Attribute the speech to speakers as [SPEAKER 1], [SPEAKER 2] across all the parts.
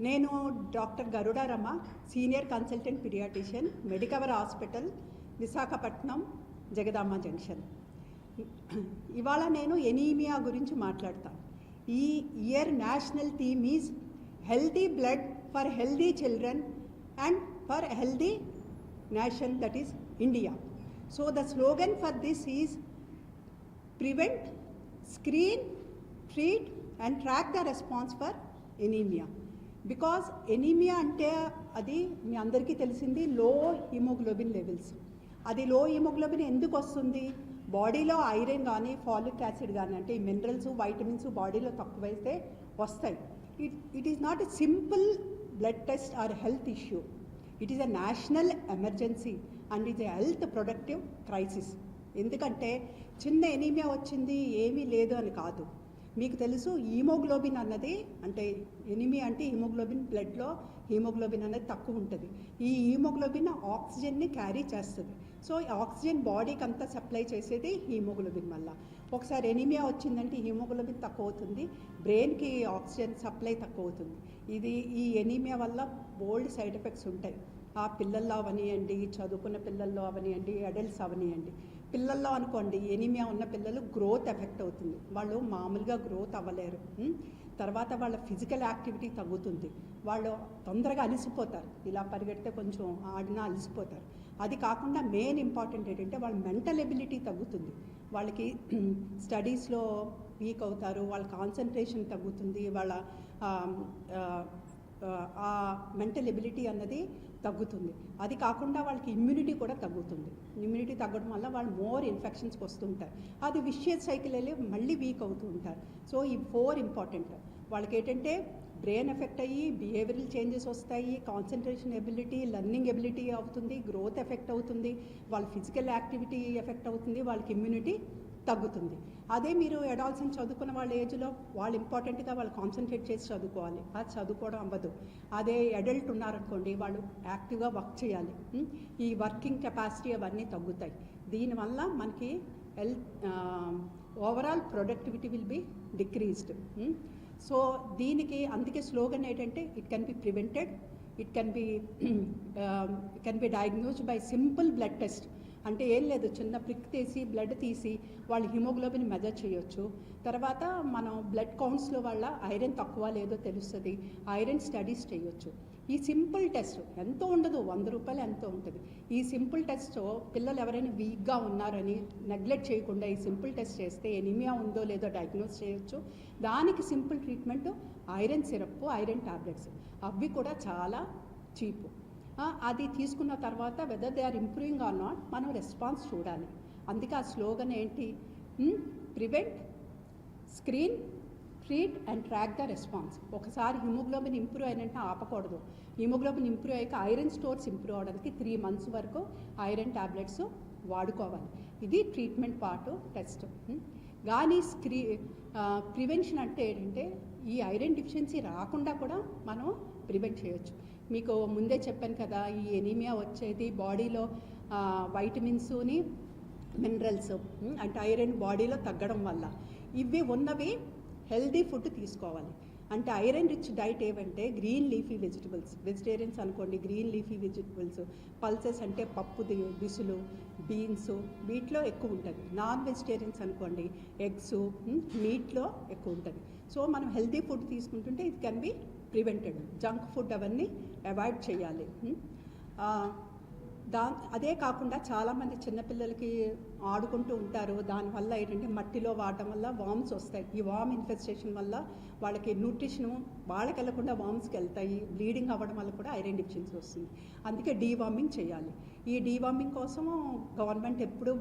[SPEAKER 1] నేను doctor Garuda Rama, senior consultant paediatrician, Medicover hospital, Visakhapatnam, Jagadamba junction. ఇవాళ నేను ఎనీమియా గురించి మాట్లాడతాను. ఈ year national theme is healthy blood for healthy children and for healthy nation, that is India. So the slogan for this is prevent, screen, treat and track the response for anaemia. Because anaemia అంటే అది మీ అందరికీ తెలిసింది లో haemoglobin levels. అది లో haemoglobin ఎందుకు వస్తుంది? బాడీలో ఐరన్ కానీ ఫాలిక్ యాసిడ్ కానీ అంటే ఈ మినరల్స్, వైటమిన్స్ బాడీలో తక్కువైతే వస్తాయి. It is not a simple blood test or health issue. It is a national emergency and is a health productive crisis. ఎందుకంటే చిన్న ఎనీమియా వచ్చింది ఏమీ లేదు అని కాదు. మీకు తెలుసు హీమోగ్లోబిన్ అన్నది అంటే ఎనిమియా అంటే హిమోగ్లోబిన్, బ్లడ్లో హీమోగ్లోబిన్ అనేది తక్కువ ఉంటుంది. ఈ హీమోగ్లోబిన్ ఆక్సిజన్ని క్యారీ చేస్తుంది. సో ఆక్సిజన్ బాడీకి అంతా సప్లై చేసేది హీమోగ్లోబిన్ వల్ల. ఒకసారి ఎనిమియా వచ్చిందంటే హీమోగ్లోబిన్ తక్కువ అవుతుంది, బ్రెయిన్కి ఆక్సిజన్ సప్లై తక్కువ అవుతుంది. ఈ ఎనీమియా వల్ల బోల్డ్ సైడ్ ఎఫెక్ట్స్ ఉంటాయి. ఆ పిల్లల్లో అవనియండి, చదువుకున్న పిల్లల్లో అవనియండి, అడల్ట్స్ అవనియండి. పిల్లల్లో అనుకోండి, ఎనీమియా ఉన్న పిల్లలు గ్రోత్ ఎఫెక్ట్ అవుతుంది. వాళ్ళు మామూలుగా గ్రోత్ అవ్వలేరు. తర్వాత వాళ్ళ ఫిజికల్ యాక్టివిటీ తగ్గుతుంది. వాళ్ళు తొందరగా అలసిపోతారు. ఇలా పరిగెడితే కొంచెం ఆడినా అలసిపోతారు. అది కాకుండా మెయిన్ ఇంపార్టెంట్ ఏంటంటే వాళ్ళ మెంటల్ ఎబిలిటీ తగ్గుతుంది. వాళ్ళకి స్టడీస్లో వీక్ అవుతారు, వాళ్ళ కాన్సన్ట్రేషన్ తగ్గుతుంది, వాళ్ళ ఆ మెంటల్ ఎబిలిటీ అన్నది తగ్గుతుంది. అది కాకుండా వాళ్ళకి ఇమ్యూనిటీ కూడా తగ్గుతుంది. ఇమ్యూనిటీ తగ్గడం వల్ల వాళ్ళు మోర్ ఇన్ఫెక్షన్స్కి వస్తుంటారు. అది విషియస్ సైకిల్ వెళ్ళి మళ్ళీ వీక్ అవుతూ ఉంటారు. సో ఈ 4 ఇంపార్టెంట్. వాళ్ళకి ఏంటంటే బ్రెయిన్ ఎఫెక్ట్ అయ్యి బిహేవియరల్ చేంజెస్ వస్తాయి, కాన్సన్ట్రేషన్ ఎబిలిటీ, లెర్నింగ్ ఎబిలిటీ అవుతుంది, గ్రోత్ ఎఫెక్ట్ అవుతుంది, వాళ్ళ ఫిజికల్ యాక్టివిటీ ఎఫెక్ట్ అవుతుంది, వాళ్ళకి ఇమ్యూనిటీ తగ్గుతుంది. అదే మీరు అడాల్సెంట్ చదువుకున్న వాళ్ళ ఏజ్లో వాళ్ళు ఇంపార్టెంట్గా వాళ్ళు కాన్సన్ట్రేట్ చేసి చదువుకోవాలి. అది చదువుకోవడం అవ్వదు. అదే అడల్ట్ ఉన్నారనుకోండి, వాళ్ళు యాక్టివ్గా వర్క్ చేయాలి. ఈ వర్కింగ్ కెపాసిటీ అవన్నీ తగ్గుతాయి. దీనివల్ల మనకి overall productivity will be decreased. So దీనికి అందుకే స్లోగన్ ఏంటంటే it can be prevented, it can B diagnosed by simple blood test. అంటే ఏం లేదు, చిన్న ప్రిక్ తీసి బ్లడ్ తీసి వాళ్ళు హిమోగ్లోబిన్ మెజర్ చేయొచ్చు. తర్వాత మనం బ్లడ్ కౌంట్స్లో వాళ్ళ ఐరన్ తక్కువ లేదో తెలుస్తుంది, ఐరన్ స్టడీస్ చేయొచ్చు. ఈ సింపుల్ టెస్ట్ ఎంతో ఉండదు, 100 రూపాయలు ఎంతో ఉంటుంది. ఈ సింపుల్ టెస్ట్ పిల్లలు ఎవరైనా వీక్గా ఉన్నారని నెగ్లెక్ట్ చేయకుండా ఈ సింపుల్ టెస్ట్ చేస్తే ఎనిమియా ఉందో లేదో డయాగ్నోస్ చేయొచ్చు. దానికి simple treatment iron syrup, iron tablets, అవి కూడా చాలా చీపు. అది తీసుకున్న తర్వాత whether they are improving or not మనం రెస్పాన్స్ చూడాలి. అందుకే ఆ స్లోగన్ ఏంటి? Prevent, screen, treat and track the response. ఒకసారి హిమోగ్లోబిన్ ఇంప్రూవ్ అయినంటే ఆపకూడదు. హిమోగ్లోబిన్ ఇంప్రూవ్ అయ్యాక ఐరన్ స్టోర్స్ ఇంప్రూవ్ అవడానికి 3 months వరకు ఐరన్ ట్యాబ్లెట్స్ వాడుకోవాలి. ఇది ట్రీట్మెంట్ పార్ట్ టెస్ట్. కానీ ప్రివెన్షన్ అంటే ఏంటంటే ఈ ఐరన్ డిఫిషియన్సీ రాకుండా కూడా మనం ప్రివెంట్ చేయొచ్చు. మీకు ముందే చెప్పాను కదా, ఈ ఎనీమియా వచ్చేది బాడీలో వైటమిన్స్ని, మినరల్స్ అంటే ఐరన్ బాడీలో తగ్గడం వల్ల. ఇవి ఉన్నవి హెల్దీ ఫుడ్ తీసుకోవాలి. అంటే ఐరన్ రిచ్ డైట్ ఏమంటే గ్రీన్ లీఫీ వెజిటబుల్స్. వెజిటేరియన్స్ అనుకోండి గ్రీన్ లీఫీ వెజిటబుల్స్, పల్సెస్ అంటే పప్పు దిసులు, బీన్స్, వీటిలో ఎక్కువ ఉంటుంది. నాన్ వెజిటేరియన్స్ అనుకోండి ఎగ్స్, మీట్లో ఎక్కువ ఉంటుంది. సో మనం హెల్తీ ఫుడ్ తీసుకుంటుంటే it can be prevented. Junk food అవన్నీ అవాయిడ్ చేయాలి. అదే కాకుండా చాలామంది చిన్నపిల్లలకి ఆడుకుంటూ ఉంటారు. దానివల్ల ఏంటంటే మట్టిలో వాడటం వల్ల వామ్స్ వస్తాయి. ఈ వామ్ ఇన్ఫెస్టేషన్ వల్ల వాళ్ళకి న్యూట్రిషను వాళ్ళకి వెళ్ళకుండా వామ్స్కి వెళ్తాయి. బ్లీడింగ్ అవ్వడం వల్ల కూడా ఐరన్ డిఫిషియన్సీ వస్తుంది. అందుకే డీవార్మింగ్ చేయాలి. ఈ డీవార్మింగ్ కోసం గవర్నమెంట్ ఎప్పుడు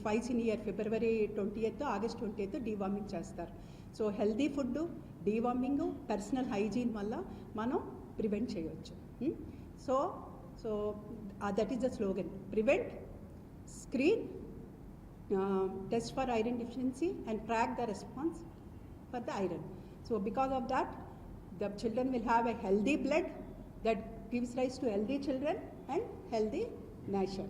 [SPEAKER 1] twice in year, February 20th, August 20th deworming చేస్తారు. So healthy food, deworming, personal hygiene వల్ల మనం ప్రివెంట్ చేయవచ్చు. So that is the slogan. Prevent, screen, test for iron deficiency and track the response for the iron. So because of that, the children will have a healthy blood that gives rise to healthy children and healthy nation.